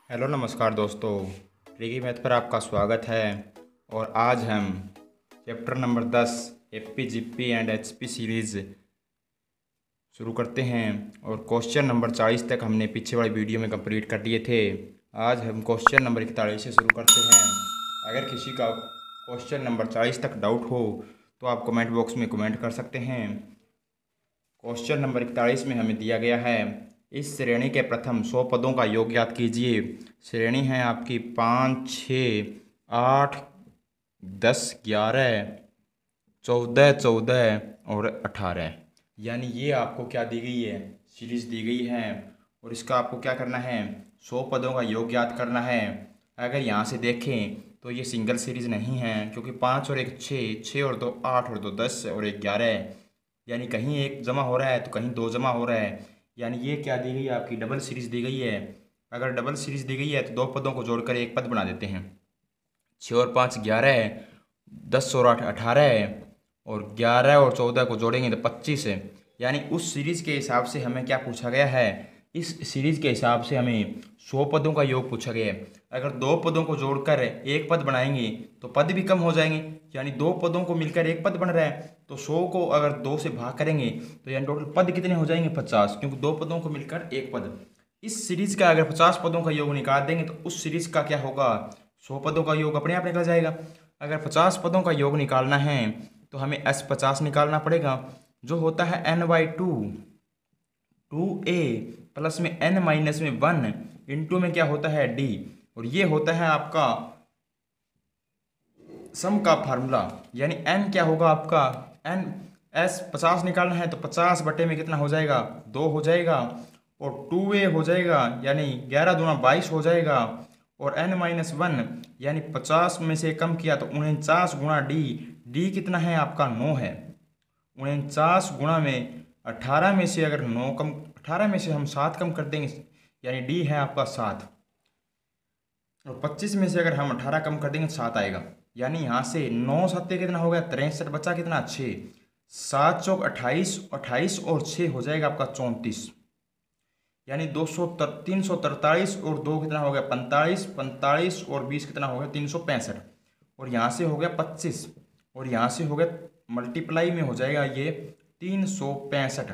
Hello नमस्कार दोस्तों। Tricky math पर आपका स्वागत है। और आज हम chapter number 10 AP GP and HP series शुरू करते हैं। और क्वेश्चन नंबर 40 तक हमने पीछे वाली वीडियो में कंप्लीट कर लिए थे। आज हम क्वेश्चन नंबर 41 से शुरू करते हैं। अगर किसी का क्वेश्चन नंबर 40 तक डाउट हो तो आप कमेंट बॉक्स में कमेंट कर सकते हैं। क्वेश्चन नंबर 41 में हमें दिया गया है, इस श्रेणी के प्रथम 100 पदों का योग ज्ञात कीजिए। श्रेणी है आपकी 5, 6, 8, 10, 11, 14, 14 और 18। यानी ये आपको क्या दी गई है, सीरीज दी गई है। और इसका आपको क्या करना है, 100 पदों का योग ज्ञात करना है। अगर यहाँ से देखें तो ये सिंगल सीरीज नहीं है, क्योंकि 5 और 1 6, 6 और 2 8 और 2 10 और 1 11। यानी कहीं एक जमा हो रहा है तो कहीं दो जमा हो रहा है। यानी ये क्या दी गई है, आपकी डबल सीरीज दी गई है। अगर डबल सीरीज दी गई है तो दो पदों को जोड़कर एक पद बना देते हैं। 6 और 5 11 है, 10 और 8 18 है, और 11 और 14 को जोड़ेंगे तो 25 है। यानी उस सीरीज के हिसाब से हमें क्या पूछा गया है, इस सीरीज के हिसाब से हमें 100 पदों का योग पूछा गया है। अगर दो पदों को जोड़कर एक पद बनाएंगे तो पद भी कम हो जाएंगे। यानी दो पदों को मिलकर एक पद बन रहा है, तो 100 को अगर 2 से भाग करेंगे तो यानी टोटल पद कितने हो जाएंगे, 50, क्योंकि दो पदों को मिलकर एक पद। इस सीरीज का अगर 50 पदों का योग निकाल देंगे तो उस सीरीज का क्या होगा, 100 पदों का योग अपने आप निकल जाएगा। अगर 50 पदों का योग निकालना है तो हमें S50 निकालना पड़ेगा, जो होता है n/2। 2a प्लस में n माइनस में 1 इंटू में क्या होता है d। और ये होता है आपका सम का फार्मूला। यानी n क्या होगा आपका, n s 50 निकालना है तो 50 बटे में कितना हो जाएगा, 2 हो जाएगा। और 2a हो जाएगा, यानी 11 दूना 22 हो जाएगा। और n-1 यानी 50 में से कम किया तो 49 गुणा d कितना है आपका, 9 है। 49 गुणा में 18 में से अगर 9 कम, 18 में से हम 7 कम कर देंगे, यानी d है आपका 7। और 25 में से अगर हम 18 कम कर देंगे 7 आएगा। यानी यहाँ से 9 सत्ते कितना हो गया, 63, बचा कितना 6। 7 चौक 28, 28 और 6 हो जाएगा आपका 34। यानी 343 और 2 कितना हो गया, 45, 45 और 20 कितना हो गया, 365। और यहाँ से हो गया 25, और यहाँ से हो गया मल्टीप्लाई में हो जाएगा ये 365।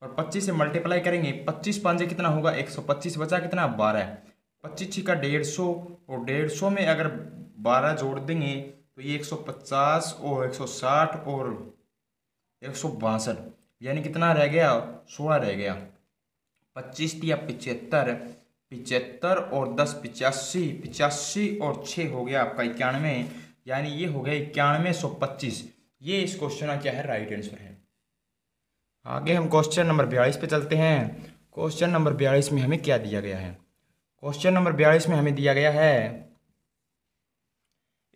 और 25 से मल्टीप्लाई करेंगे, 25 पाँचे कितना होगा, 125, बचा कितना 12। 25 का 150, और 150 में अगर 12 जोड़ देंगे तो ये 150 और 160 और 162, यानी कितना रह गया, 16 रह गया। 25 दिया 75, 75 और 10 85, 85 और 6 हो गया आपका 91। यानी ये हो गया 9125। ये इस क्वेश्चन का क्या है, राइट आंसर है। आगे हम क्वेश्चन नंबर 42 पे चलते हैं। क्वेश्चन नंबर 42 में हमें क्या दिया गया है, क्वेश्चन नंबर 42 में हमें दिया गया है,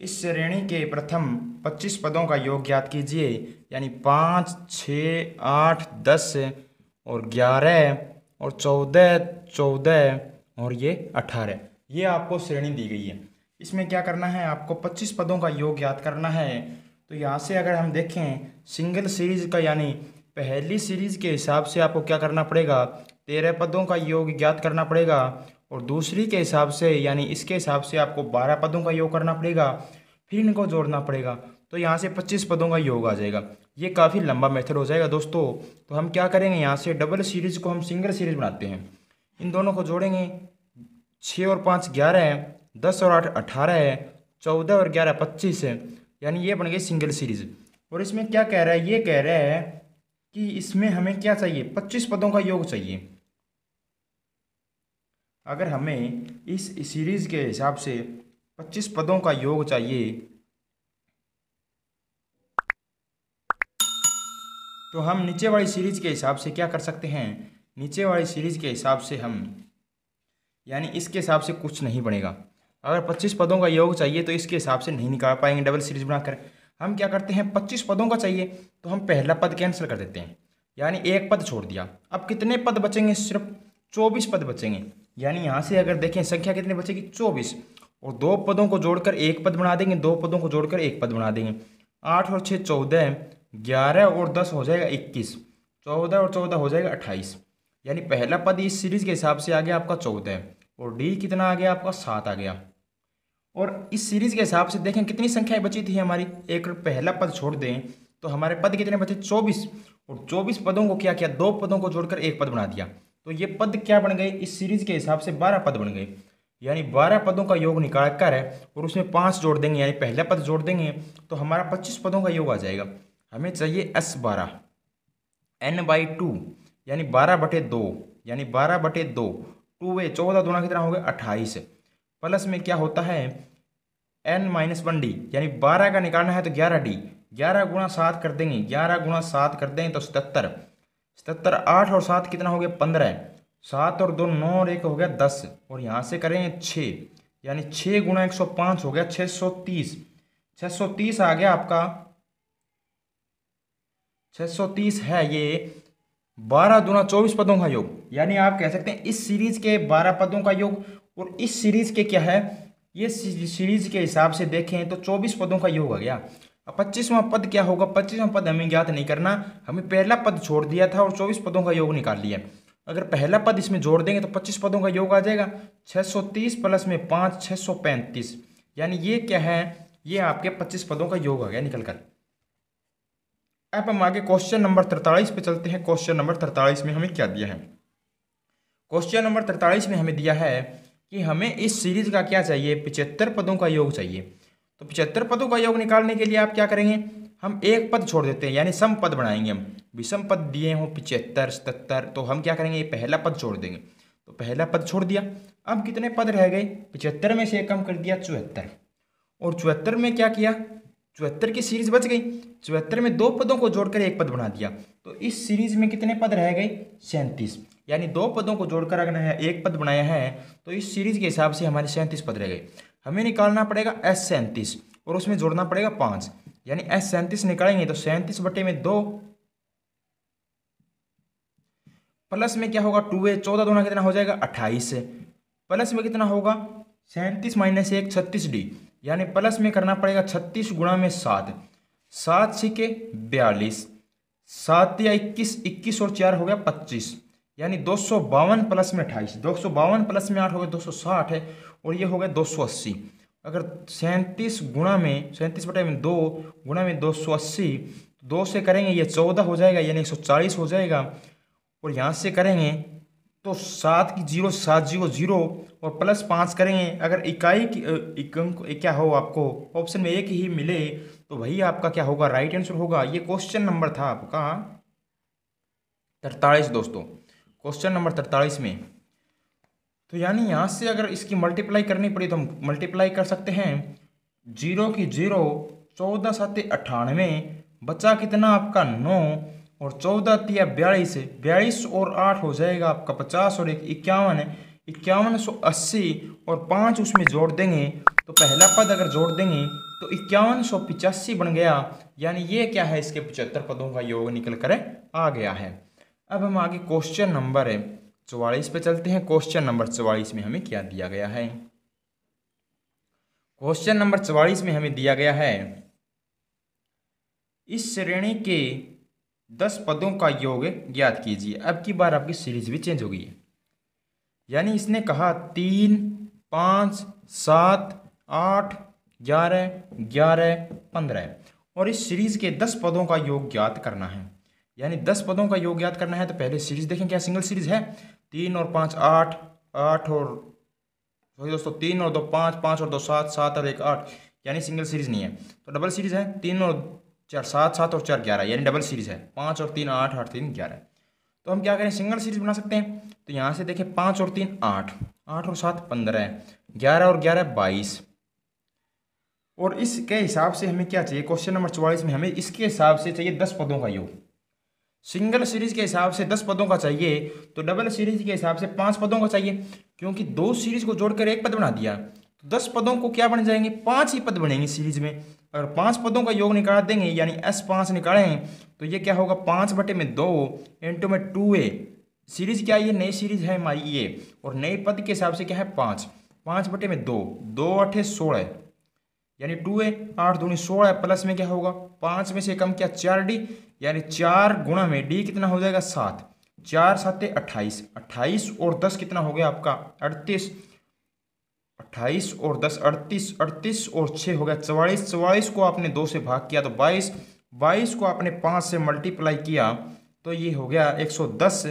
इस श्रेणी के प्रथम 25 पदों का योग ज्ञात कीजिए। यानी 5, 6, 8, 10 और 11 और 14, 14 और ये 18। ये आपको श्रेणी दी गई है। इसमें क्या करना है, आपको 25 पदों का योग ज्ञात करना है। तो यहाँ से अगर हम देखें सिंगल सीरीज का, यानी पहली सीरीज के हिसाब से आपको क्या करना पड़ेगा, 13 पदों का योग ज्ञात करना पड़ेगा। और दूसरी के हिसाब से, यानी इसके हिसाब से आपको 12 पदों का योग करना पड़ेगा, फिर इनको जोड़ना पड़ेगा। तो यहाँ से 25 पदों का योग आ जाएगा। ये काफ़ी लंबा मेथड हो जाएगा दोस्तों। तो हम क्या करेंगे, यहाँ से डबल सीरीज को हम सिंगल सीरीज बनाते हैं। इन दोनों को जोड़ेंगे, 6 और 5 11 है, 10 और 8 18 है, 14 और 11 25 है। यानी ये बन गई सिंगल सीरीज। और इसमें क्या कह रहा है, ये कह रहा है कि इसमें हमें क्या चाहिए, 25 पदों का योग चाहिए। अगर हमें इस सीरीज के हिसाब से 25 पदों का योग चाहिए तो हम नीचे वाली सीरीज के हिसाब से क्या कर सकते हैं, नीचे वाली सीरीज के हिसाब से हम, यानी इसके हिसाब से कुछ नहीं बनेगा। अगर 25 पदों का योग चाहिए तो इसके हिसाब से नहीं निकाल पाएंगे डबल सीरीज बनाकर। हम क्या करते हैं, 25 पदों का चाहिए तो हम पहला पद कैंसिल कर देते हैं, यानी एक पद छोड़ दिया। अब कितने पद बचेंगे, सिर्फ 24 पद बचेंगे। यानी यहाँ से अगर देखें संख्या कितनी बचेगी, 24। और दो पदों को जोड़कर एक पद बना देंगे, दो पदों को जोड़कर एक पद बना देंगे। 8 और 6 14, 11 और 10 हो जाएगा 21, 14 और 14 हो जाएगा 28। यानी पहला पद इस सीरीज के हिसाब से आ गया आपका 14। और डी कितना आ गया आपका 7 आ गया। और इस सीरीज के हिसाब से देखें कितनी संख्याएं बची थी हमारी, एक पहला पद छोड़ दें तो हमारे पद कितने बचे 24, और 24 पदों को क्या किया, 2 पदों को जोड़कर एक पद बना दिया। तो ये पद क्या बन गए, इस सीरीज के हिसाब से 12 पद बन गए। यानी 12 पदों का योग निकाल कर है और उसमें 5 जोड़ देंगे, यानी पहला पद जोड़ देंगे तो हमारा 25 पदों का योग आ जाएगा। हमें चाहिए S12 n/2 यानी 12/2, यानी 12/2 2 14 दूना कितना हो गया 28, प्लस में क्या होता है n-1d, यानी 12 का निकालना है तो 11d, 11 गुणा 7 कर देंगे, 11 गुणा 7 कर देंगे तो 77, 77 8 और 7 कितना हो गया 15, 7 और 2 9 और 1 हो गया 10, और यहाँ से करेंगे 6, यानी 6 गुणा 105 हो गया 630, 630 आ गया आपका, 630 है ये 12 दूना 24 पदों का योग। यानी आप कह सकते हैं इस सीरीज के 12 पदों का योग और इस सीरीज के क्या है, ये सीरीज के हिसाब से देखें तो 24 पदों का योग आ गया। अब 25वां पद क्या होगा, 25वां पद हमें ज्ञात नहीं करना, हमें पहला पद छोड़ दिया था और 24 पदों का योग निकाल लिया। अगर पहला पद इसमें जोड़ देंगे तो 25 पदों का योग आ जाएगा 630 प्लस में 5 635, यानी ये क्या है, ये आपके 25 पदों का योग आ गया निकल कर। अब हम आगे क्वेश्चन नंबर 43 पे चलते हैं। क्वेश्चन नंबर 43 में हमें क्या दिया है, क्वेश्चन नंबर 43 में हमें दिया है कि हमें इस सीरीज का क्या चाहिए, 75 पदों का योग चाहिए। तो 75 पदों का योग निकालने के लिए आप क्या करेंगे, हम एक पद छोड़ देते हैं, यानी सम पद बनाएंगे। हम विषम पद दिए हों 75 77, तो हम क्या करेंगे, ये पहला पद छोड़ देंगे, तो पहला पद छोड़ दिया। अब कितने पद रह गए, 75 में से कम कर दिया 74, और 74 में क्या किया, 74 की सीरीज बच गई, 74 में 2 पदों को जोड़कर एक पद बना दिया। तो इस सीरीज में कितने पद रह गए 37, यानी 2 पदों को जोड़कर अगर है एक पद बनाया है तो इस सीरीज के हिसाब से हमारे 37 पद रह गए। हमें निकालना पड़ेगा S37 और उसमें जोड़ना पड़ेगा 5, यानी S37 निकालेंगे तो 37/2 प्लस में क्या होगा 2a 14 दूना कितना हो जाएगा 28, प्लस में कितना होगा 37 - 1 36d, यानी प्लस में करना पड़ेगा 36 गुणा में 7, 7 छिके 42, 7 या 21, 21 और 4 हो गया 25, यानी 252 प्लस में 28, 252 प्लस में 8 हो गया 260 है, और ये हो गया 280। अगर 37 गुणा में 37/2 गुणा में 280, 2 से करेंगे ये 14 हो जाएगा, यानी 140 हो जाएगा, और यहाँ से करेंगे तो 7 की 0 7 0 0 और प्लस 5 करेंगे। अगर इकाई की क्या हो, आपको ऑप्शन में एक ही मिले तो वही आपका क्या होगा, राइट आंसर होगा। ये क्वेश्चन नंबर था आपका 43 दोस्तों, क्वेश्चन नंबर 43 में। तो यानी यहाँ से अगर इसकी मल्टीप्लाई करनी पड़ी तो हम मल्टीप्लाई कर सकते हैं, 0 की 0 14 7 98, बचा कितना आपका 9, और 14 तिया 42, 42 और 8 हो जाएगा आपका 50, और 1 51, 5180, और 5 उसमें जोड़ देंगे तो पहला पद अगर जोड़ देंगे तो 5185 बन गया। यानी ये क्या है, इसके 75 पदों का योग निकल कर आ गया है। अब हम आगे क्वेश्चन नंबर 44 पे चलते हैं। क्वेश्चन नंबर 44 में हमें क्या दिया गया है, क्वेश्चन नंबर 44 में हमें दिया गया है, इस श्रेणी के 10 पदों का योग ज्ञात कीजिए। अब की बार आपकी सीरीज भी चेंज हो गई है, यानी इसने कहा 3 5 7 8 11 11 15, और इस सीरीज के 10 पदों का योग ज्ञात करना है। यानी 10 पदों का योग ज्ञात करना है तो पहले सीरीज देखें, क्या सिंगल सीरीज है, 3 और 5 8 8 और सॉरी दोस्तों 3 और 2 5 5 और 2 7 7 और 1 8, यानी सिंगल सीरीज नहीं है। तो डबल सीरीज है, 3 और 4 7 7 और 4 11, यानी डबल सीरीज है, 5 और 3 8 8 3 11। तो हम क्या करें, सिंगल सीरीज बना सकते हैं। तो यहाँ से देखें 5 और 3 8, 8 और 7 15, 11 और 11 22, और इसके हिसाब से हमें क्या चाहिए, क्वेश्चन नंबर 44 में हमें इसके हिसाब से चाहिए 10 पदों का योग। सिंगल सीरीज के हिसाब से 10 पदों का चाहिए, तो डबल सीरीज के हिसाब से 5 पदों का चाहिए, क्योंकि 2 सीरीज को जोड़कर एक पद बना दिया तो 10 पदों को क्या बन जाएंगे, 5 ही पद बनेंगे सीरीज में। अगर 5 पदों का योग निकाल देंगे, यानी S5 निकालें तो ये क्या होगा 5/2 इंटू में 2a, सीरीज क्या है, ये नई सीरीज है हमारी ये, और नए पद के हिसाब से क्या है 5, 5/2, 2 8 16, यानी 2a, 8 दूनी 16, प्लस में क्या होगा 5 में से कम क्या 4d, यानी 4 गुणा में d कितना हो जाएगा 7, 4 साते 28, 28 और 10 कितना हो गया आपका 38, 28 और 10 38, 38 और 6 हो गया 44, 44 को आपने 2 से भाग किया तो 22, 22 को आपने 5 से मल्टीप्लाई किया तो ये हो गया 110।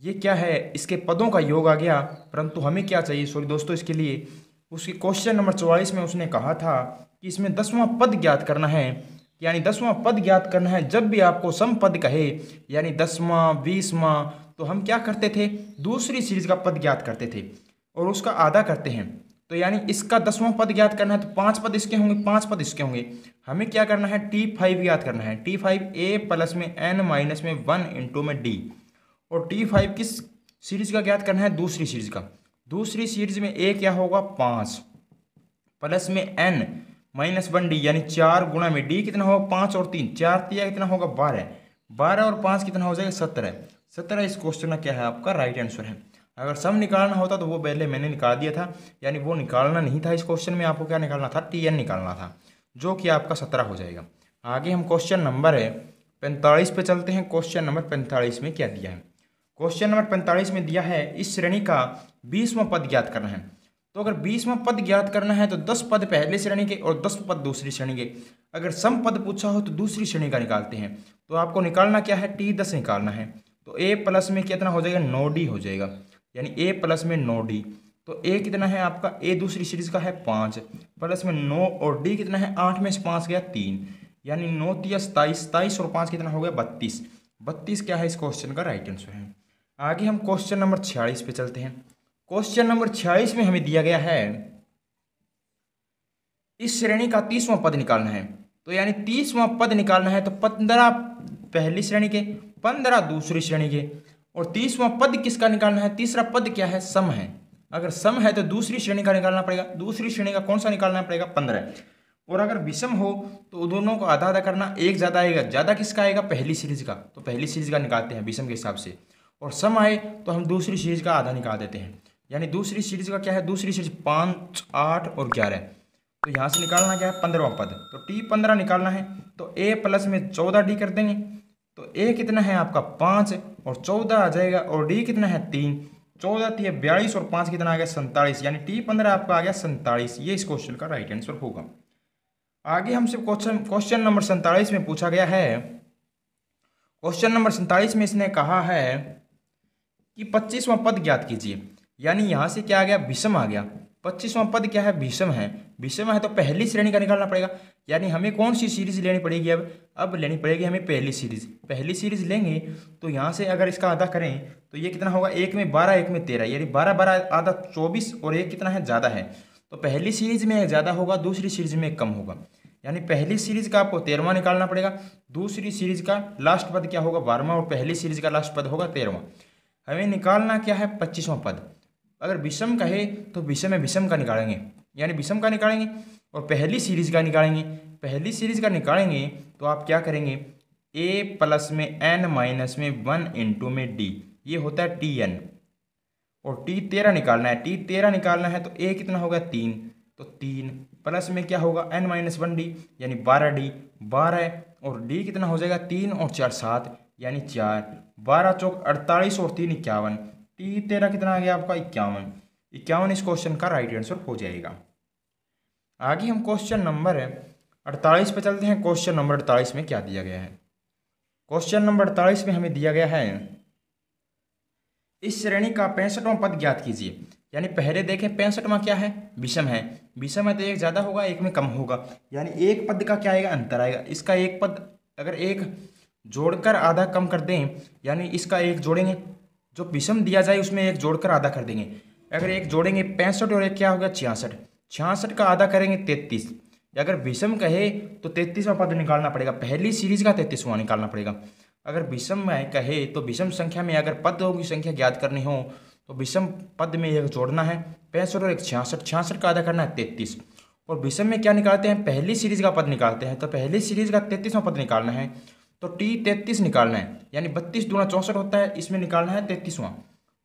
ये क्या है, इसके पदों का योग आ गया, परंतु हमें क्या चाहिए, सॉरी दोस्तों, इसके लिए उसकी क्वेश्चन नंबर 44 में उसने कहा था कि इसमें 10वां पद ज्ञात करना है, यानी 10वां पद ज्ञात करना है। जब भी आपको सम पद कहे यानी 10वां 20वां, तो हम क्या करते थे, दूसरी सीरीज का पद ज्ञात करते थे और उसका आधा करते हैं। तो यानी इसका 10वां पद ज्ञात करना है तो 5 पद इसके होंगे, 5 पद इसके होंगे। हमें क्या करना है, T5 ज्ञात करना है। T5 A प्लस में N माइनस में 1 इंटू में D, और T5 किस सीरीज का ज्ञात करना है, दूसरी सीरीज का। दूसरी सीरीज में A क्या होगा 5 प्लस में N माइनस 1D, यानी 4 गुणा में D कितना होगा 5 और 3, 4 3 कितना होगा 12, 12 और 5 कितना हो जाएगा 17, 17 इस क्वेश्चन का क्या है आपका राइट आंसर है। अगर सम निकालना होता तो वो पहले मैंने निकाल दिया था, यानी वो निकालना नहीं था। इस क्वेश्चन में आपको क्या निकालना था, TN निकालना था, जो कि आपका 17 हो जाएगा। आगे हम क्वेश्चन नंबर 45 पे चलते हैं। क्वेश्चन नंबर 45 में क्या दिया है, क्वेश्चन नंबर 45 में दिया है इस श्रेणी का 20वां पद ज्ञात करना है। तो अगर 20वां पद ज्ञात करना है तो 10 पद पहले श्रेणी के और 10 पद दूसरी श्रेणी के। अगर सम पद पूछा हो तो दूसरी श्रेणी का निकालते हैं। तो आपको निकालना क्या है, T10 निकालना है। तो A प्लस में कितना हो जाएगा 9D हो जाएगा, यानी A प्लस में 9D। तो A कितना है आपका, A दूसरी सीरीज का है 5 प्लस में 9 और D कितना है 8 में से 5 गया 3, यानी 9 3 27, 27 और 5 कितना हो गया 32, 32 क्या है इस क्वेश्चन का राइट आंसर है। आगे हम क्वेश्चन नंबर 46 पे चलते हैं। क्वेश्चन नंबर 46 में हमें दिया गया है इस श्रेणी का 30वां पद निकालना है। तो यानी 30वां पद निकालना है तो 15 पहली श्रेणी के, 15 दूसरी श्रेणी के, और 30वां पद किसका निकालना है, तीसरा पद क्या है, सम है। अगर सम है तो दूसरी श्रेणी का निकालना पड़ेगा। दूसरी श्रेणी का कौन सा निकालना पड़ेगा, 15। और अगर विषम हो तो दोनों को आधा आधा करना, एक ज़्यादा आएगा, ज़्यादा किसका आएगा, पहली सीरीज का। तो पहली सीरीज का निकालते हैं विषम के हिसाब से, और सम आए तो हम दूसरी सीरीज का आधा निकाल देते हैं। यानी दूसरी सीरीज का क्या है, दूसरी सीरीज 5 8 और 11, तो यहाँ से निकालना क्या है 15वां पद। तो T15 निकालना है तो A प्लस में 14D कर देंगे। तो A कितना है आपका 5 और 14 आ जाएगा, और D कितना है 3, 14 थी 42 और 5 कितना आ गया 47, यानी T15 आपका आ गया 47। ये इस क्वेश्चन का राइट आंसर होगा। आगे हमसे क्वेश्चन नंबर 47 में पूछा गया है, क्वेश्चन नंबर 47 में इसने कहा है कि 25वां पद ज्ञात कीजिए। यानी यहाँ से क्या आ गया, विषम आ गया। 25वां पद क्या है, विषम है। विषम है तो पहली श्रेणी का निकालना पड़ेगा। यानी हमें कौन सी सीरीज लेनी पड़ेगी, अब लेनी पड़ेगी हमें पहली सीरीज। पहली सीरीज लेंगे तो यहाँ से अगर इसका आधा करें तो ये कितना होगा, 1 में 12 1 में 13, यानी 12 12 आधा 24, और एक कितना है ज़्यादा है। तो पहली सीरीज में ज़्यादा होगा, दूसरी सीरीज में कम होगा। यानी पहली सीरीज का आपको 13वां निकालना पड़ेगा, दूसरी सीरीज का लास्ट पद क्या होगा 12वां, और पहली सीरीज का लास्ट पद होगा 13वां। हमें निकालना क्या है 25वां पद। अगर विषम कहे तो विषम में विषम का निकालेंगे, यानी विषम का निकालेंगे, और पहली सीरीज का निकालेंगे। पहली सीरीज का निकालेंगे तो आप क्या करेंगे, A प्लस में N माइनस में 1 इंटू में D, ये होता है TN। और T13 निकालना है, T13 निकालना है तो A कितना होगा 3, तो 3 प्लस में क्या होगा N माइनस 1D, यानी 12D, 12, और D कितना हो जाएगा 3 और 4 7, यानी 4, 12 चौक 48 और 3 51, T13 कितना आ गया आपका 51, 51 इस क्वेश्चन का राइट आंसर हो जाएगा। आगे हम क्वेश्चन नंबर 48 पे चलते हैं। क्वेश्चन नंबर 48 में क्या दिया गया है, क्वेश्चन नंबर 48 में हमें दिया गया है इस श्रेणी का 65वां पद ज्ञात कीजिए। यानी पहले देखें 65वां क्या है, विषम है। विषम है तो एक ज़्यादा होगा, एक में कम होगा, यानी एक पद का क्या आएगा, अंतर आएगा। इसका एक पद अगर एक जोड़कर आधा कम कर दें, यानी इसका एक जोड़ेंगे, जो विषम दिया जाए उसमें एक जोड़कर आधा कर देंगे। अगर एक जोड़ेंगे 65 और एक क्या होगा 66, 66 का आधा करेंगे 33। अगर विषम कहे तो 33वां पद निकालना पड़ेगा, पहली सीरीज का 33वां निकालना पड़ेगा। अगर विषम में कहे तो विषम संख्या में अगर पदों की संख्या ज्ञात करनी हो तो विषम पद में एक जोड़ना है 65 और एक 66, 66 का आधा करना है 33। और विषम में क्या निकालते हैं, पहली सीरीज का पद निकालते हैं। तो पहली सीरीज का 33वां पद निकालना है तो T33 निकालना है, यानी 32 दूना 64 होता है, इसमें निकालना है 33वां।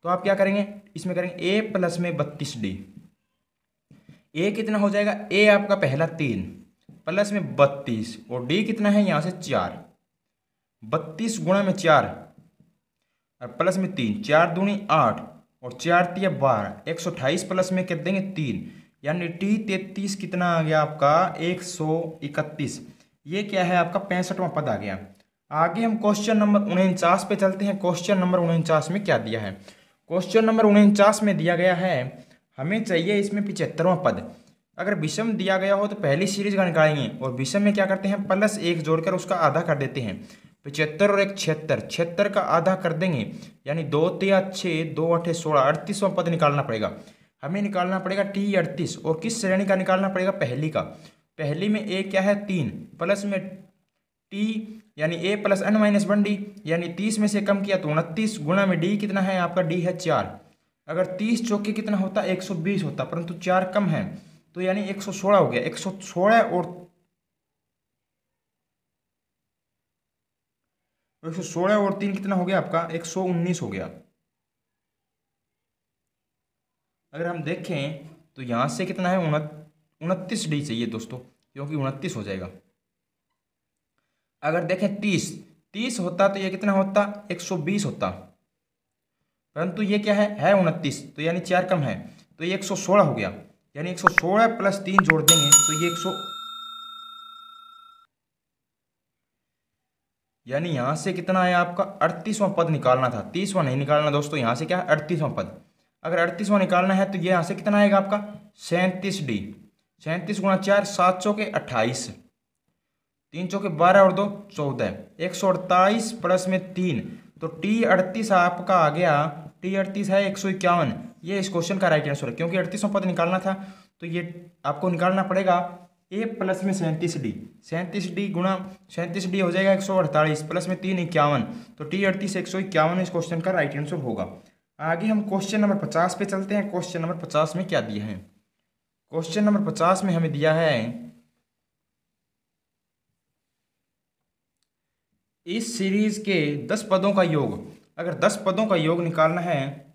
तो आप क्या करेंगे, इसमें करेंगे A प्लस में 32D। A कितना हो जाएगा, A आपका पहला 3 प्लस में 32, और D कितना है यहाँ से 4, 32 गुणा में 4 और प्लस में 3, 4 दूनी 8 और 4 तिया 12, 128 प्लस में कर देंगे 3, यानी T33 कितना आ गया आपका 131। ये क्या है आपका 65वां पद आ गया। आगे हम क्वेश्चन नंबर 49 पे चलते हैं। क्वेश्चन नंबर 49 में क्या दिया है? क्वेश्चन नंबर 49 में दिया गया है, हमें चाहिए इसमें 75वां पद। अगर विषम दिया गया हो तो पहली सीरीज का निकालेंगे और विषम में क्या करते हैं, प्लस 1 जोड़कर उसका आधा कर देते हैं। 75 और 1 76, 76 का आधा कर देंगे, यानी 2 तिया 6, 2 8 16, 38वां पद निकालना पड़ेगा। हमें निकालना पड़ेगा T38 और किस श्रेणी का निकालना पड़ेगा? पहली का। पहली में a क्या है 3, प्लस में t यानी a plus n minus 1d, यानी 30 में से कम किया तो 29 गुणा में d कितना है आपका? d है 4। अगर 30 चौके कितना होता? 120 होता, परंतु 4 कम है तो यानी 116 हो गया। 116 और 3 कितना हो गया आपका? 119 हो गया। अगर हम देखें तो यहाँ से कितना है 29 डी चाहिए दोस्तों, क्योंकि 29 हो जाएगा। अगर देखें 30 होता तो ये कितना होता? 120 होता, परंतु ये क्या है 29, तो यानी 4 कम है तो ये 116 हो गया। यानी 116 प्लस 3 जोड़ देंगे तो ये 100, यानी यहाँ से कितना है आपका 38वां पद निकालना था, 30वां नहीं निकालना दोस्तों। यहाँ से क्या है 38वां पद। अगर 38वां निकालना है तो ये यहाँ से कितना आएगा आपका 37d। 37 गुणा 4, 7 चौके 28, 3 चौके 12 और 2 14, 148 प्लस में 3 तो T38 आपका आ गया। T38 है 151। ये इस क्वेश्चन का राइट आंसर है, क्योंकि 38वां पद निकालना था तो ये आपको निकालना पड़ेगा a प्लस में 37d। 37d गुणा 37d हो जाएगा 148 प्लस में 3 51, तो T38 151 इस क्वेश्चन का राइट आंसर होगा। आगे हम क्वेश्चन नंबर 50 पे चलते हैं। क्वेश्चन नंबर 50 में क्या दिया है? क्वेश्चन नंबर 50 में हमें दिया है, इस सीरीज के 10 पदों का योग। अगर 10 पदों का योग निकालना है,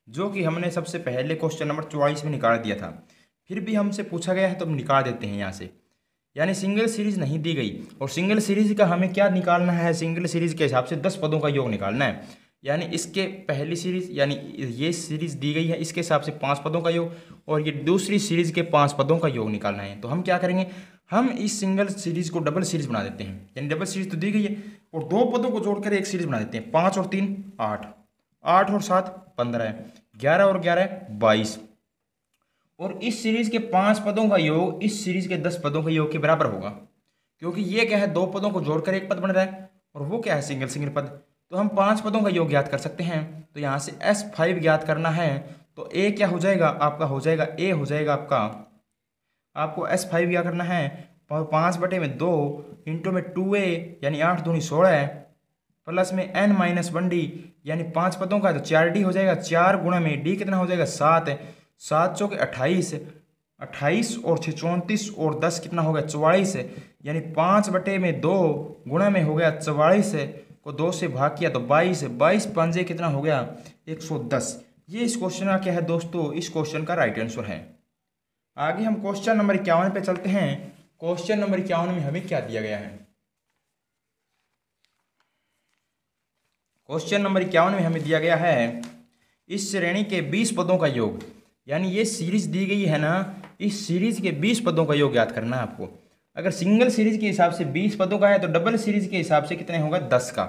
जो कि हमने सबसे पहले क्वेश्चन नंबर 44 में निकाल दिया था, फिर भी हमसे पूछा गया है तो हम निकाल देते हैं यहाँ से। यानी सिंगल सीरीज नहीं दी गई और सिंगल सीरीज का हमें क्या निकालना है? सिंगल सीरीज के हिसाब से 10 पदों का योग निकालना है। यानी इसके पहली सीरीज यानी ये सीरीज दी गई है, इसके हिसाब से 5 पदों का योग, और ये दूसरी सीरीज के 5 पदों का योग निकालना है। तो हम क्या करेंगे, हम इस सिंगल सीरीज को डबल सीरीज बना देते हैं। यानी डबल सीरीज तो दी गई है और 2 पदों को जोड़कर एक सीरीज बना देते हैं। 5 और 3 8, 8 और 7 15, 11 और 11 22, और इस सीरीज के 5 पदों का योग इस सीरीज के 10 पदों के योग के बराबर होगा, क्योंकि ये क्या है 2 पदों को जोड़कर एक पद बन रहा है और वो क्या है सिंगल पद। तो हम 5 पदों का योग ज्ञात कर सकते हैं। तो यहाँ से S5 ज्ञात करना है तो A क्या हो जाएगा आपका? हो जाएगा A हो जाएगा आपको S5 क्या करना है, 5/2 इंटू में 2A यानी 8 दूनी 16 प्लस में n-1d यानी 5 पदों का तो 4d हो जाएगा। 4 गुणा में d कितना हो जाएगा 7, 7 चौके 28, 28 और 6 34 और 10 कितना हो गया 44, यानी 5/2 गुणा में हो गया 44 को 2 से भाग किया तो 22, 22 पंजे कितना हो गया 110। ये इस क्वेश्चन का क्या है दोस्तों? इस क्वेश्चन का राइट आंसर है। आगे हम क्वेश्चन नंबर 51 पे चलते हैं। क्वेश्चन नंबर 51 में हमें क्या दिया गया है? क्वेश्चन नंबर 51 में हमें दिया गया है, इस श्रेणी के 20 पदों का योग। यानी ये सीरीज दी गई है ना, इस सीरीज के 20 पदों का योग याद करना है आपको। अगर सिंगल सीरीज के हिसाब से 20 पदों का है तो डबल सीरीज के हिसाब से कितने होगा 10 का,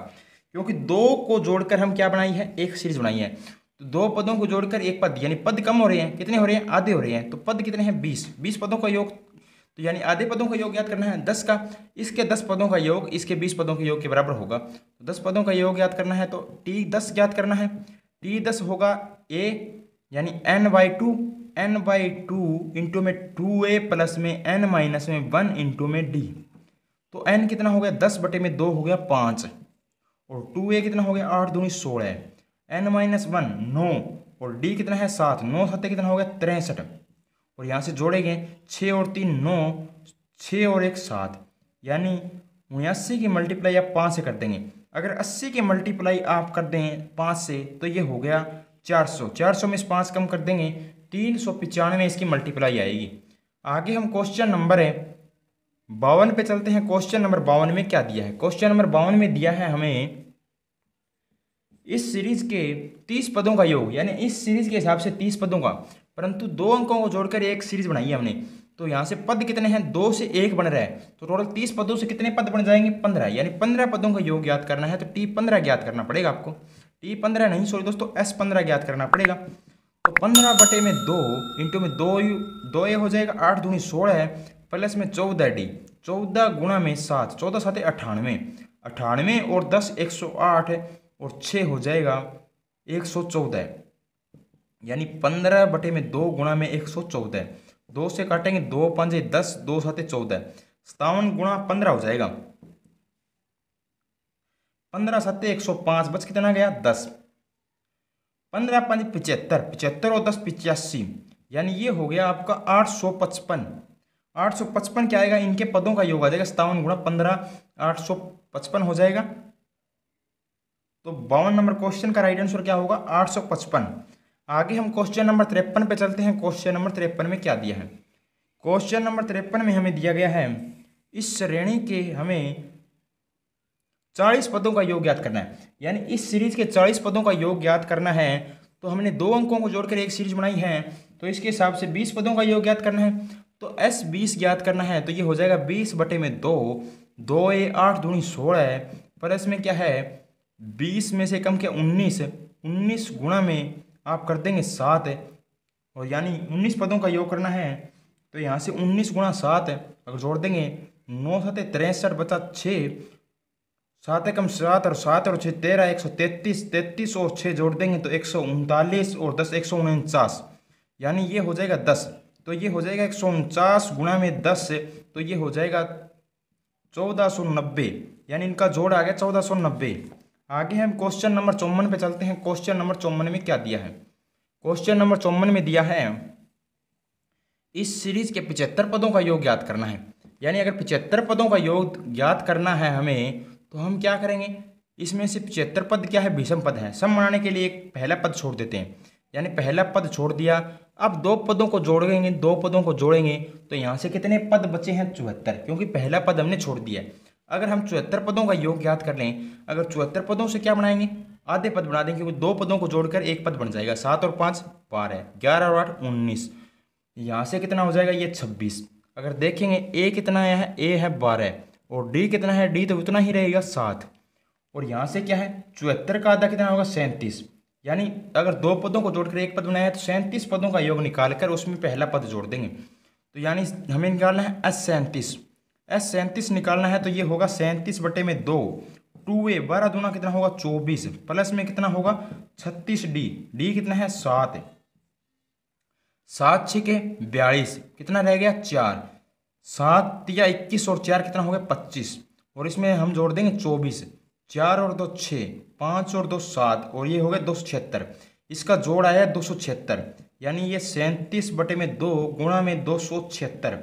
क्योंकि 2 को जोड़कर हम क्या बनाई है? एक सीरीज बनाई है। तो 2 पदों को जोड़कर एक पद, यानी पद कम हो रहे हैं, कितने हो रहे हैं? आधे हो रहे हैं। तो पद कितने हैं 20 पदों का योग, तो यानी आधे पदों का योग याद करना है 10 का। इसके 10 पदों का योग इसके 20 पदों के योग के बराबर होगा। तो 10 पदों का योग याद करना है तो T10 याद करना है। T10 होगा A यानी n/2 इंटू में 2A प्लस में n-1 इंटू में d। तो n कितना हो गया 10/2 हो गया 5, और 2A कितना हो गया 8 दूनी 16, n-1 9, और d कितना है 7, 9 7 कितना हो गया 63, और यहाँ से जोड़ेंगे 6 और 3 9, 6 और 1 7, यानी 79 की मल्टीप्लाई आप 5 से कर देंगे। अगर 80 की मल्टीप्लाई आप कर दें 5 से तो ये हो गया 400, 400 में से 5 कम कर देंगे 395 इसकी मल्टीप्लाई आएगी। आगे हम क्वेश्चन नंबर 52 पे चलते हैं। क्वेश्चन नंबर 52 में क्या दिया है? क्वेश्चन नंबर 52 में दिया है हमें इस सीरीज के 30 पदों का योग, यानी इस सीरीज के हिसाब से 30 पदों का, परंतु 2 अंकों को जोड़कर एक सीरीज बनाई है हमने। तो यहाँ से पद कितने हैं? 2 से 1 बन रहा है, तो टोटल 30 पदों से कितने पद बन जाएंगे? 15, यानी 15 पदों का योग ज्ञात करना है। तो T15 ज्ञात करना पड़ेगा आपको। T15 नहीं, सॉरी दोस्तों, S15 ज्ञात करना पड़ेगा। तो 15 बटे में 2 इंटू में 2 ये हो जाएगा 8 दूनी 16 है, प्लस में 14D, 14 गुणा में 7, 14 7 98, 98 और 10 108 और 6 हो जाएगा 114, यानी 15 बटे में 2 गुणा में 114। 2 से काटेंगे 2 5 10, 2 7 14, 57 गुणा 15 हो जाएगा। 15 7 105, बच कितना गया? 10। 15 5 75, 75 और 10 85, यानी ये हो गया आपका 855। 855 क्या आएगा? इनके पदों का योग आ जाएगा। 57 गुणा 15, 855 हो जाएगा। तो 52 नंबर क्वेश्चन का राइट आंसर क्या होगा? 855। आगे हम क्वेश्चन नंबर 53 पे चलते हैं। क्वेश्चन नंबर 53 में क्या दिया है? क्वेश्चन नंबर 53 में हमें दिया गया है इस श्रेणी के हमें 40 पदों का योग ज्ञात करना है, यानी इस सीरीज के 40 पदों का योग ज्ञात करना है। तो हमने 2 अंकों को जोड़कर एक सीरीज बनाई है, तो इसके हिसाब से 20 पदों का योग ज्ञात करना है। तो S20 ज्ञात करना है, तो ये हो जाएगा 20 बटे में 2, 2 ए 8 दूनी 16 है, पर इसमें क्या है 20 में से कम क्या 19, 19 गुणा में आप कर देंगे 7, और यानी 19 पदों का योग करना है। तो यहाँ से 19 गुणा 7 अगर जोड़ देंगे 9 7 63 बचा 6, 7 एकम 7 और 7 और 6 13, 133, 33 और 6 जोड़ देंगे तो 139 और 10 149, यानी ये हो जाएगा 10। तो ये हो जाएगा 149 गुणा में 10 से, तो ये हो जाएगा 1490, यानी इनका जोड़ आ गया 1490। आगे हम क्वेश्चन नंबर 54 पे चलते हैं। क्वेश्चन नंबर 54 में क्या दिया है? क्वेश्चन नंबर 54 में दिया है इस सीरीज के 75 पदों का योग ज्ञात करना है, यानी अगर 75 पदों का योग ज्ञात करना है हमें, तो हम क्या करेंगे? इसमें से 75 पद क्या है? विषम पद है। सम बनाने के लिए एक पहला पद छोड़ देते हैं, यानी पहला पद छोड़ दिया। अब 2 पदों को जोड़ेंगे, 2 पदों को जोड़ेंगे तो यहाँ से कितने पद बचे हैं? 74, क्योंकि पहला पद हमने छोड़ दिया है। अगर हम 74 पदों का योग ज्ञात कर लें, अगर 74 पदों से क्या बनाएंगे? आधे पद बना देंगे, क्योंकि 2 पदों को जोड़कर एक पद बन जाएगा। 7 और 5 12, 11 और 8 19, यहाँ से कितना हो जाएगा? ये 26। अगर देखेंगे ए कितना है? ए है 12, और डी कितना है? डी तो उतना ही रहेगा 7, और यहाँ से क्या है 74 का आधा कितना होगा? 37, यानी अगर 2 पदों को जोड़कर एक पद बनाया है तो 37 पदों का योग निकालकर उसमें पहला पद जोड़ देंगे। तो यानी हमें निकालना है S37 निकालना है, तो ये होगा 37 बटे में 2, 2a 12 दूना कितना होगा? 24, प्लस में कितना होगा? 36D, डी कितना है? 7, 7 6 के 42, कितना रह गया? 4, 7 या 21 और 4 कितना हो गया? 25, और इसमें हम जोड़ देंगे 24, 4 और 2 6, 5 और 2 7, और ये हो गया 276। इसका जोड़ आया 276, यानी ये 37 बटे में 2 गुणा में 276।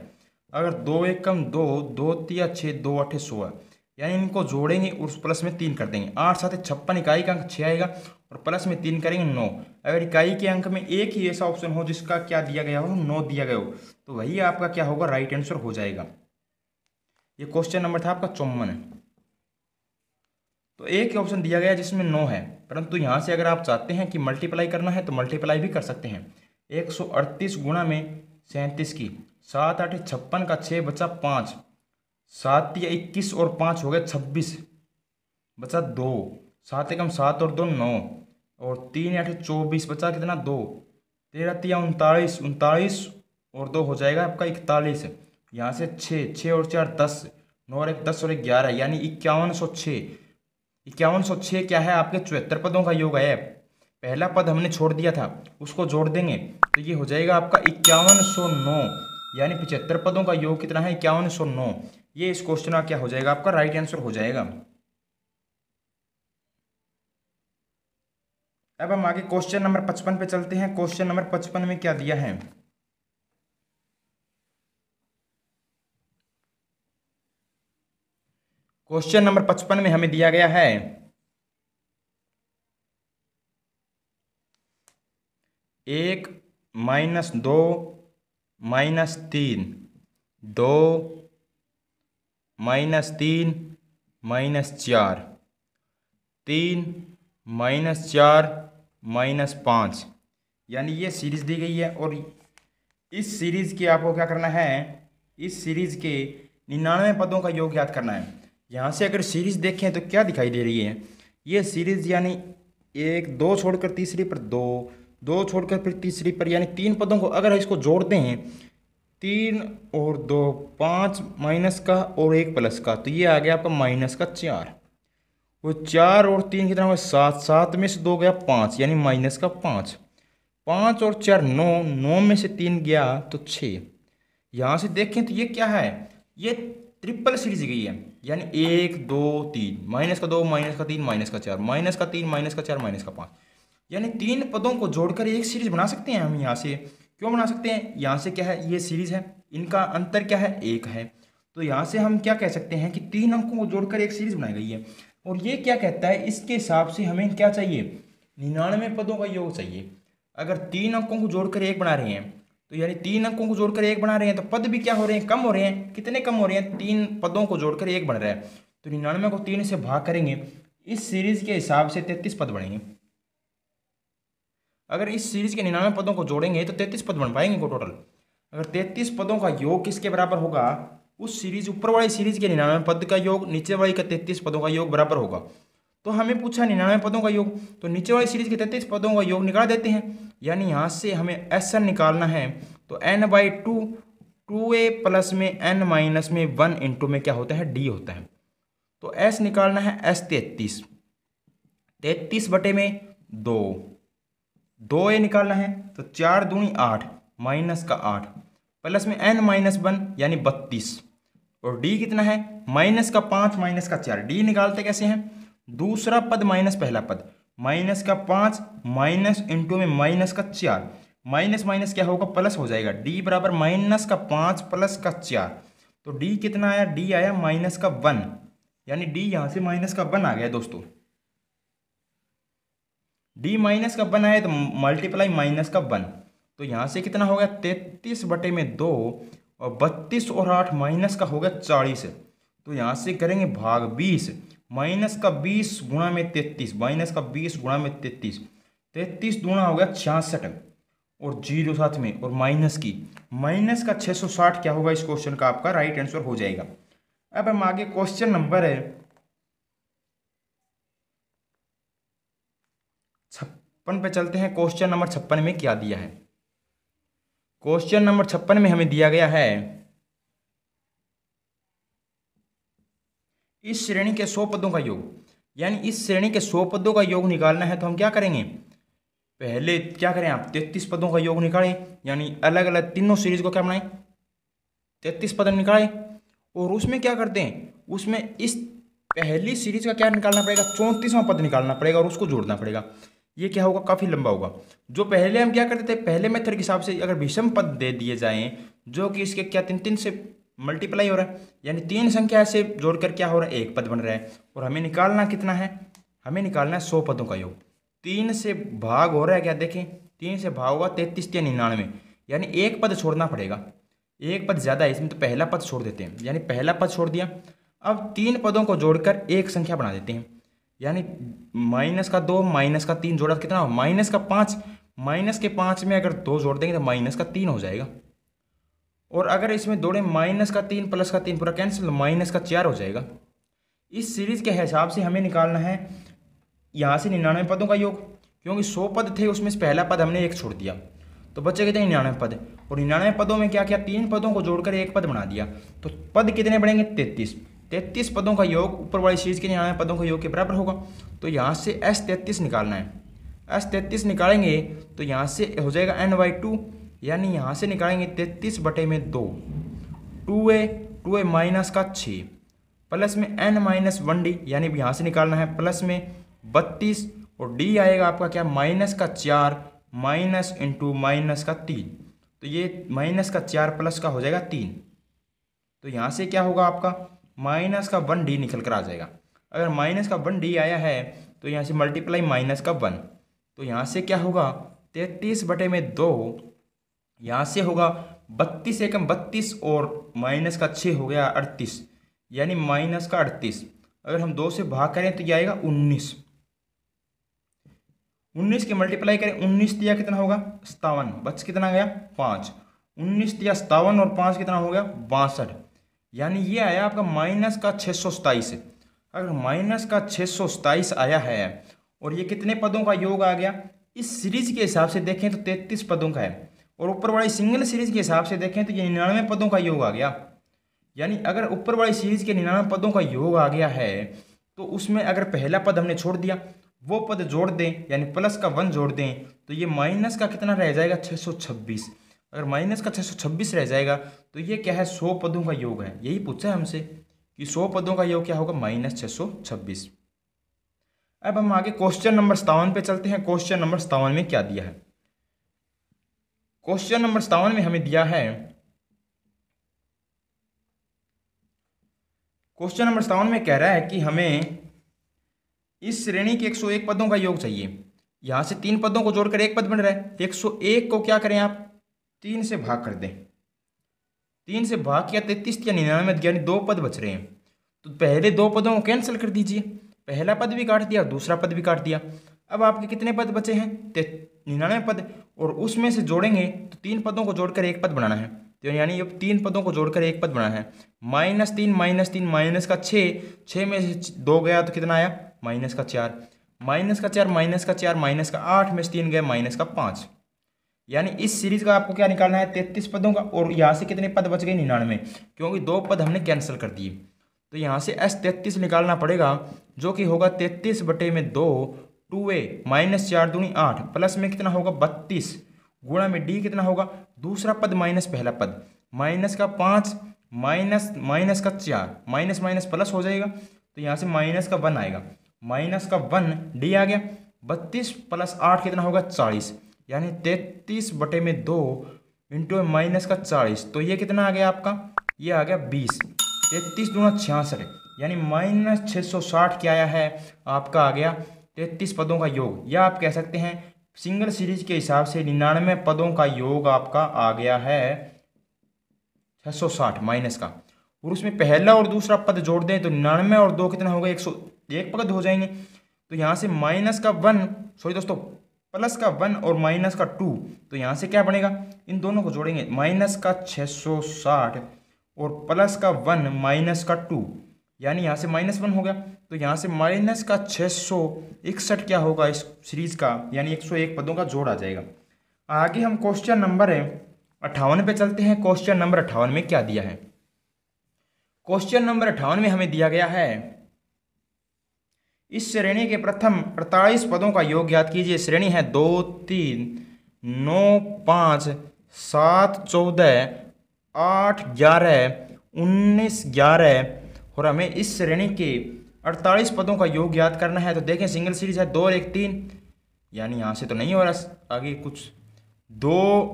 अगर 2 1 कम 2, 2 3 6, 2 8 16, यानी इनको जोड़ेंगे और उस प्लस में 3 कर देंगे। 8 7 56, इकाई का अंक 6 आएगा, और प्लस में 3 करेंगे 9। अगर इकाई के अंक में एक ही ऐसा ऑप्शन हो जिसका क्या दिया गया हो? 9 दिया गया हो, तो वही आपका क्या होगा? राइट आंसर हो जाएगा। ये क्वेश्चन नंबर था आपका 54। तो एक ही ऑप्शन दिया गया जिसमें 9 है, परंतु यहाँ से अगर आप चाहते हैं कि मल्टीप्लाई करना है तो मल्टीप्लाई भी कर सकते हैं। 138 गुणा में 37 की, 7 8 56 का 6 बचा 5, 7 या 21 और 5 हो गया 26, बचा 2, 7 एकम 7 और 2 9, और 3 8 24, बचा कितना? 2, 13 3 39, 39 और 2 हो जाएगा आपका 41। यहाँ से 6 6 और 4 10, 9 और 1 10 और 1 11, यानी 5106। 5106 क्या है? आपके 74 पदों का योग है। पहला पद हमने छोड़ दिया था, उसको जोड़ देंगे तो ये हो जाएगा आपका 5109, यानी 75 पदों का योग कितना है? 5109। ये इस क्वेश्चन का क्या हो जाएगा? आपका राइट आंसर हो जाएगा। अब हम आगे क्वेश्चन नंबर 55 पे चलते हैं। क्वेश्चन नंबर 55 में क्या दिया है? क्वेश्चन नंबर 55 में हमें दिया गया है 1 -2 -3 2 -3 -4, 3 -4 -5, यानी ये सीरीज़ दी गई है। और इस सीरीज़ के आपको क्या करना है, इस सीरीज़ के 99 पदों का योग याद करना है। यहाँ से अगर सीरीज़ देखें तो क्या दिखाई दे रही है, ये सीरीज़ यानी 1 2 छोड़कर तीसरी पर 2 2 छोड़कर फिर तीसरी पर, यानी 3 पदों को अगर इसको जोड़ते हैं 3 और 2 5 माइनस का और 1 प्लस का, तो ये आ गया आपका -4। वो 4 और 3 कितना हुआ 7, 7 में से 2 गया 5, यानी -5। 5 और 4 9, 9 में से 3 गया तो 6। यहाँ से देखें तो ये क्या है, ये ट्रिपल सीरीज गई है, यानी 1 2 3 -2 -3 -4 -3 -4 -5, यानी 3 पदों को जोड़कर एक सीरीज बना सकते हैं हम। यहाँ से क्यों बना सकते हैं, यहाँ से क्या है, ये सीरीज है, इनका अंतर क्या है, 1 है। तो यहाँ से हम क्या कह सकते हैं कि 3 अंकों को जोड़कर एक सीरीज बनाई गई है। और ये क्या कहता है, इसके हिसाब से हमें क्या चाहिए, 99 पदों का योग चाहिए। अगर 3 अंकों को जोड़कर एक बना रहे हैं, तो यानी 3 अंकों को जोड़कर एक बना रहे हैं, तो पद भी क्या हो रहे हैं, कम हो रहे हैं। कितने कम हो रहे हैं, 3 पदों को जोड़कर एक बन रहा है। तो 99 को 3 से भाग करेंगे, इस सीरीज के हिसाब से 33 पद बनेंगे। अगर इस सीरीज के 99 पदों को जोड़ेंगे तो 33 पद बन पाएंगे को टोटल। अगर 33 पदों का योग किसके बराबर होगा, उस सीरीज ऊपर वाली सीरीज के 99 पद का योग नीचे वाली का 33 पदों का योग बराबर होगा। तो हमें पूछा 99 पदों का योग, तो नीचे वाली सीरीज के 33 पदों का योग निकाल देते हैं। यानी यहाँ से हमें SN निकालना है, तो n/2 2a प्लस में n माइनस में 1 इंटू में क्या होता है, d होता है। तो S निकालना है S 33, 33 बटे में 2, 2a निकालना है, तो 4 दूनी 8 माइनस का 8 प्लस में n माइनस 1 यानी 32, और d कितना है, माइनस का 5 माइनस का 4। d निकालते कैसे हैं, दूसरा पद माइनस पहला पद, माइनस का 5 माइनस इंटू में माइनस का 4, माइनस माइनस क्या होगा, प्लस हो जाएगा। d बराबर माइनस का 5 प्लस का 4, तो d कितना आया, d आया माइनस का 1, यानी d यहाँ से माइनस का 1 आ गया दोस्तों। d माइनस का 1 आया तो मल्टीप्लाई माइनस का 1, तो यहाँ से कितना हो गया, 33 बटे में 2, और 32 और 8 माइनस का हो गया 40। तो यहाँ से करेंगे भाग 20, माइनस का 20 गुणा में 33, माइनस का 20 गुणा में 33, 33 गुणा हो गया 66, और 0 साथ में, और माइनस की माइनस का 660 क्या होगा, इस क्वेश्चन का आपका राइट आंसर हो जाएगा। अब हम आगे क्वेश्चन नंबर 56 पे चलते हैं। क्वेश्चन नंबर 56 में क्या दिया है, क्वेश्चन नंबर 56 में हमें दिया गया है, इस श्रेणी के 100 पदों का योग, यानी इस श्रेणी के 100 पदों का योग निकालना है। तो हम क्या करेंगे, पहले क्या करें आप 33 पदों का योग निकालें, यानी अलग अलग तीनों सीरीज को क्या बनाएं, 33 पद निकालें, और उसमें क्या करते हैं, उसमें इस पहली सीरीज का क्या निकालना पड़ेगा, 34वां पद निकालना पड़ेगा और उसको जोड़ना पड़ेगा। ये क्या होगा, काफ़ी लंबा होगा। जो पहले हम क्या करते थे, पहले मेथड के हिसाब से अगर विषम पद दे दिए जाएं, जो कि इसके क्या 3 3 से मल्टीप्लाई हो रहा है, यानी 3 संख्या से जोड़कर क्या हो रहा है, 1 पद बन रहा है। और हमें निकालना कितना है, हमें निकालना है 100 पदों का योग। 3 से भाग हो रहा है क्या, देखें 3 से भाग होगा 33 या 99, यानी 1 पद छोड़ना पड़ेगा। 1 पद ज़्यादा है इसमें, तो पहला पद छोड़ देते हैं, यानी पहला पद छोड़ दिया। अब 3 पदों को जोड़कर एक संख्या बना देते हैं, यानी माइनस का 2 माइनस का 3 जोड़ा कितना हो, माइनस का 5, माइनस के 5 में अगर 2 जोड़ देंगे तो माइनस का 3 हो जाएगा। और अगर इसमें जोड़े माइनस का 3 प्लस का 3 पूरा कैंसिल, माइनस का 4 हो जाएगा। इस सीरीज के हिसाब से हमें निकालना है यहाँ से 99 पदों का योग, क्योंकि 100 पद थे, उसमें से पहला पद हमने 1 छोड़ दिया, तो बचे कितने 99 पद। और 99 पदों में क्या किया, 3 पदों को जोड़कर 1 पद बना दिया, तो पद कितने बनेंगे 33। 33 पदों का योग ऊपर वाली सीरीज के 99 पदों का योग के बराबर होगा। तो यहाँ से S33 निकालना है, S33 निकालेंगे तो यहाँ से हो जाएगा n/2, यानी यहाँ से निकालेंगे 33 बटे में 2, 2a माइनस का 6 प्लस में n माइनस 1d, यानी यहाँ से निकालना है प्लस में 32, और d आएगा आपका क्या, माइनस का 4 माइनस इंटू माइनस का 3, तो ये माइनस का 4 प्लस का हो जाएगा 3। तो यहाँ से क्या होगा आपका, माइनस का 1d निकल कर आ जाएगा। अगर माइनस का 1d आया है तो यहाँ से मल्टीप्लाई माइनस का 1, तो यहाँ से क्या होगा 33 बटे में 2, यहाँ से होगा 32 एकम 32, और माइनस का 6 हो गया 38, यानी माइनस का 38। अगर हम 2 से भाग करें तो ये आएगा 19। 19 के मल्टीप्लाई करें, 19 दिया कितना होगा 57, बच कितना गया 5। 19 दिया 57 और 5 कितना हो गया 62। यानी ये आया आपका माइनस का 627। अगर माइनस का 627 आया है और ये कितने पदों का योग आ गया, इस सीरीज के हिसाब से देखें तो 33 पदों का है, और ऊपर वाली सिंगल सीरीज के हिसाब से देखें तो ये 99 पदों का योग आ गया। यानी अगर ऊपर वाली सीरीज के 99 पदों का योग आ गया है तो उसमें अगर पहला पद हमने छोड़ दिया, वो पद जोड़ दें यानी प्लस का 1 जोड़ दें, तो ये माइनस का कितना रह जाएगा 626। अगर माइनस का 626 रह जाएगा तो ये क्या है 100 पदों का योग है। यही पूछा है हमसे कि 100 पदों का योग क्या होगा -626। अब हम आगे क्वेश्चन नंबर 57 पे चलते हैं। क्वेश्चन नंबर 57 में क्या दिया है? क्वेश्चन नंबर 57 में हमें दिया है, क्वेश्चन नंबर 57 में कह रहा है कि हमें इस श्रेणी के 101 पदों का योग चाहिए। यहां से 3 पदों को जोड़कर एक पद बन रहा है। 101 को क्या करें आप 3 से भाग कर दें। 3 से भाग किया 33 या 99, यानी 2 पद बच रहे हैं। तो पहले 2 पदों को कैंसिल कर दीजिए, पहला पद भी काट दिया, दूसरा पद भी काट दिया। अब आपके कितने पद बचे हैं 99 पद, और उसमें से जोड़ेंगे तो 3 पदों को जोड़कर एक पद बनाना है। तो यानी अब 3 पदों को जोड़कर एक पद बनाना है। -3 -3 माइनस का 6 में से 2 गया तो कितना आया -4, -4 -4 माइनस का 8 में से 3 गया -5। यानी इस सीरीज का आपको क्या निकालना है 33 पदों का, और यहाँ से कितने पद बच गए 99, क्योंकि 2 पद हमने कैंसिल कर दिए। तो यहाँ से S33 निकालना पड़ेगा, जो कि होगा 33/2 2a -4 दूनी 8, प्लस में कितना होगा 32, गुणा में d कितना होगा दूसरा पद माइनस पहला पद, माइनस का 5 माइनस का 4, माइनस माइनस प्लस हो जाएगा, तो यहाँ से माइनस का 1 आएगा, माइनस का 1 d आ गया। 32 + 8 कितना होगा 40, यानी 33/2 इंटू माइनस का 40, तो ये कितना आ गया आपका, ये आ गया 20। 33 दूना 66, यानी -660 क्या आया है आपका आ गया 33 पदों का योग, या आप कह सकते हैं सिंगल सीरीज के हिसाब से 99 पदों का योग आपका आ गया है 660 माइनस का। और उसमें पहला और दूसरा पद जोड़ दें तो 99 और 2 कितना होगा 101 पद हो जाएंगे। तो यहाँ से प्लस का 1 और माइनस का 2, तो यहाँ से क्या बनेगा, इन दोनों को जोड़ेंगे, माइनस का 660 और प्लस का 1 माइनस का 2, यानी यहाँ से -1 हो गया। तो यहाँ से माइनस का 661 क्या होगा इस सीरीज का, यानी 101 पदों का जोड़ आ जाएगा। आगे हम क्वेश्चन नंबर 58 पे चलते हैं। क्वेश्चन नंबर 58 में क्या दिया है? क्वेश्चन नंबर 58 में हमें दिया गया है, इस श्रेणी के प्रथम 48 पदों का योग ज्ञात कीजिए। श्रेणी है 2 3 9 5 7 14 8 11 19 11, और हमें इस श्रेणी के 48 पदों का योग ज्ञात करना है। तो देखें सिंगल सीरीज है 2 और 1 3, यानी यहाँ से तो नहीं हो रहा, आगे कुछ 2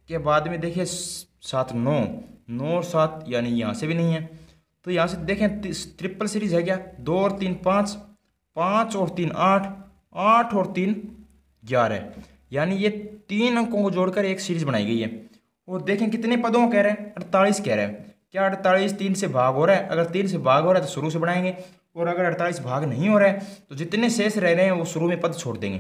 के बाद में देखिए 7 9 9 और 7, यानी यहाँ से भी नहीं है। तो यहाँ से देखें ट्रिपल सीरीज है क्या, 2 और 3 5, 5 और 3 8, 8 और 3 11, यानी ये 3 अंकों को जोड़कर एक सीरीज बनाई गई है। और देखें कितने पदों को कह रहे हैं 48 कह रहे हैं। क्या 48 3 से भाग हो रहा है? अगर 3 से भाग हो रहा है तो शुरू से बढ़ाएंगे, और अगर 48 भाग नहीं हो रहा है तो जितने शेष रह रहे हैं वो शुरू में पद छोड़ देंगे।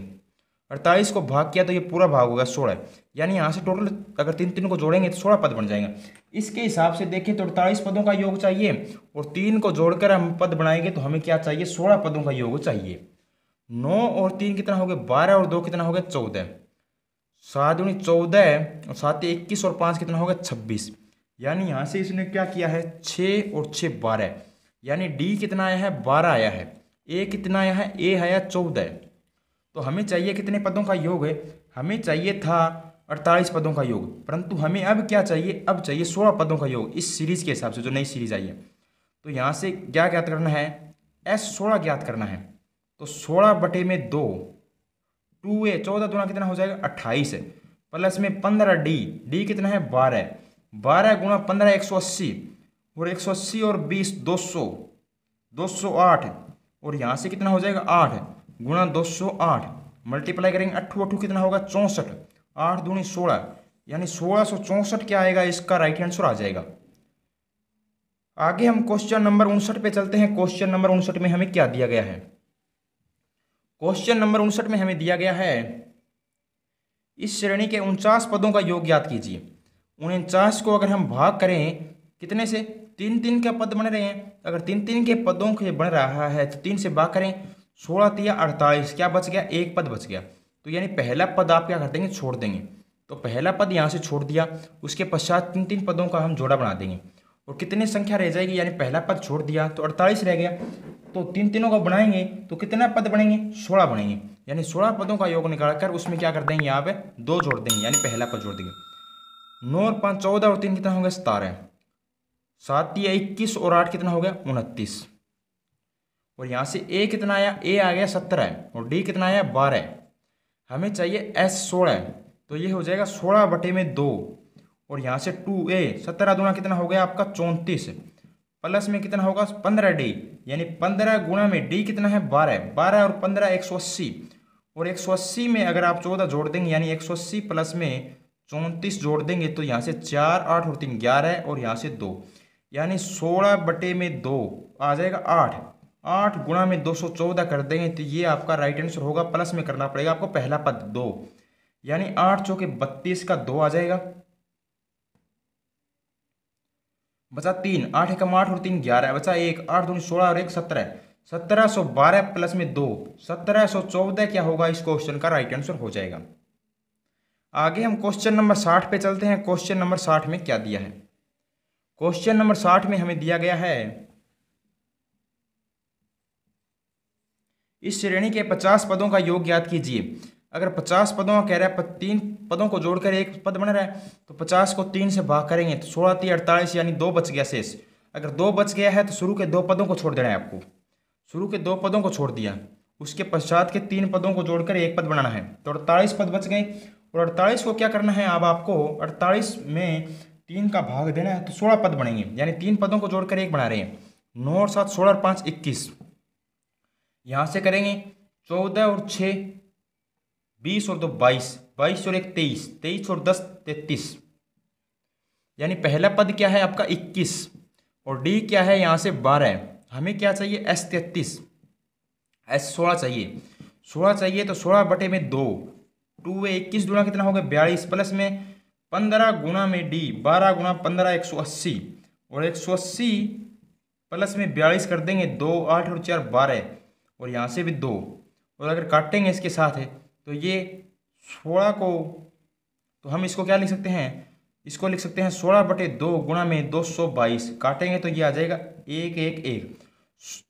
48 को भाग किया तो ये पूरा भाग होगा 16, यानी यहाँ से टोटल अगर 3 को जोड़ेंगे तो 16 पद बन जाएंगे। इसके हिसाब से देखें तो 48 पदों का योग चाहिए, और 3 को जोड़कर हम पद बनाएंगे तो हमें क्या चाहिए 16 पदों का योग चाहिए। 9 और 3 कितना हो गया 12, और 2 कितना हो गया 14, 7 दूनी 14 और 7 21 और 5 कितना हो गया 26, यानी यहाँ से इसने क्या किया है 6 और 6 12, यानी डी कितना आया है 12 आया है, ए कितना आया है ए आया 14। तो हमें चाहिए कितने पदों का योग है, हमें चाहिए था 48 पदों का योग, परंतु हमें अब क्या चाहिए, अब चाहिए 16 पदों का योग इस सीरीज के हिसाब से जो नई सीरीज आई है। तो यहाँ से क्या ज्ञात करना है S16 ज्ञात करना है। तो 16/2 2a 14 दूना कितना हो जाएगा 28, प्लस में 15 डी कितना है 12, 12 गुणा 15 180, और 180 और 20 200 208, और यहाँ से कितना हो जाएगा 8 गुणा 208, मल्टीप्लाई करेंगे 8 8 कितना होगा 64, 8 दूनी 16, यानी 1664 क्या आएगा इसका राइट आंसर आ जाएगा। आगे हम क्वेश्चन नंबर 59 पे चलते हैं। क्वेश्चन नंबर 59 में हमें क्या दिया गया है? क्वेश्चन नंबर 59 में हमें दिया गया है, इस श्रेणी के 49 पदों का योग ज्ञात कीजिए। 49 को अगर हम भाग करें कितने से, 3 के पद बन रहे हैं। अगर 3 के पदों के बन रहा है तो 3 से भाग करें, 16 3 48, क्या बच गया? एक पद बच गया। तो यानी पहला पद आप क्या कर देंगे? छोड़ देंगे। तो पहला पद यहाँ से छोड़ दिया, उसके पश्चात 3 पदों का हम जोड़ा बना देंगे और कितनी संख्या रह जाएगी? यानी पहला पद छोड़ दिया तो 48 रह गया। तो 3 का बनाएंगे तो कितना पद बनेंगे? 16 बनेंगे। यानी 16 पदों का योग निकालकर उसमें क्या कर देंगे? यहाँ पे 2 जोड़ देंगे, यानी पहला पद जोड़ देंगे। 9 और 5 14 और 3 कितना हो गया? 17। 7 या 21 और 8 कितना हो गया? 29। और यहाँ से ए कितना आया? ए आ गया 17 और डी कितना आया? 12। हमें चाहिए एस 16, तो ये हो जाएगा 16/2 और यहाँ से 2a, 17 दूना कितना हो गया आपका? 34 प्लस में कितना होगा? 15d, यानी 15 गुणा में d कितना है? 12। 12 और 15 180 और 180 में अगर आप 14 जोड़ देंगे यानी 180 प्लस में 34 जोड़ देंगे तो यहाँ से 4 8 और 3 11 और यहाँ से 2, यानी 16/2 आ जाएगा 8। 8 गुणा में 214 कर देंगे तो ये आपका राइट आंसर होगा। प्लस में करना पड़ेगा आपको पहला पद 2, यानी 8 चौके 32 का 2 आ जाएगा। बचा 3, 8 एकम 8 और 3 11, बचा 1, 8 दूनी 16 और 1 17। 1712 प्लस में 2 1714 क्या होगा? इस क्वेश्चन का राइट आंसर हो जाएगा। आगे हम क्वेश्चन नंबर 60 पे चलते हैं। क्वेश्चन नंबर 60 में क्या दिया है? क्वेश्चन नंबर 60 में हमें दिया गया है, इस श्रेणी के 50 पदों का योग ज्ञात कीजिए। अगर 50 पदों का कह रहा है, 3 पदों को जोड़कर एक पद बन रहा है तो 50 को 3 से भाग करेंगे तो 16 3 48, यानी 2 बच गया शेष। अगर 2 बच गया है तो शुरू के 2 पदों को छोड़ देना है आपको। शुरू के 2 पदों को छोड़ दिया, उसके पश्चात के 3 पदों को जोड़कर एक पद बनाना है तो 48 पद बच गए। और 48 को क्या करना है? अब आपको 48 में 3 का भाग देना है तो 16 पद बनेंगे, यानी 3 पदों को जोड़कर एक बना रहे हैं। 9 और 7 16 और 5 21, यहाँ से करेंगे 14 और 6 20 और 2 22, 22 और 1 23, 23 और 10 33, यानी पहला पद क्या है आपका? 21 और डी क्या है? यहाँ से 12। हमें क्या चाहिए? एस 33, एस 16 चाहिए। 16 चाहिए तो 16/2, 2 21 गुना कितना हो गया? 42 प्लस में 15 गुना में डी, 12 गुना 15 180 और 180 प्लस में 42 कर देंगे 2 8 और 4 12 और यहाँ से भी 2 और अगर काटेंगे इसके साथ है तो ये 16 को, तो हम इसको क्या लिख सकते हैं? इसको लिख सकते हैं 16/2 गुणा में 222, काटेंगे तो ये आ जाएगा 1 1 1।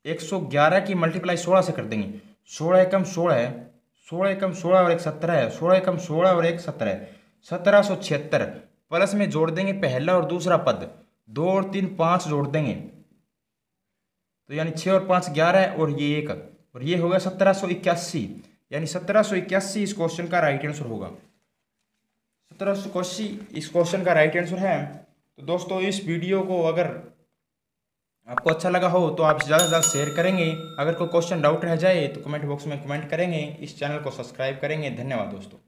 111 की मल्टीप्लाई 16 से कर देंगे। 16 एकम 16 है, 16 एकम 16 और 1 17 है, 16 एकम 16 और 1 17, 1776 प्लस में जोड़ देंगे पहला और दूसरा पद, 2 और 3 5 जोड़ देंगे तो यानी 6 और 5 11 और ये 1 और ये हो गया 1781, यानी 1781 इस क्वेश्चन का राइट आंसर होगा। 1781 इस क्वेश्चन का राइट आंसर है। तो दोस्तों इस वीडियो को अगर आपको अच्छा लगा हो तो आप ज़्यादा से ज़्यादा शेयर करेंगे। अगर कोई क्वेश्चन डाउट रह जाए तो कमेंट बॉक्स में कमेंट करेंगे। इस चैनल को सब्सक्राइब करेंगे। धन्यवाद दोस्तों।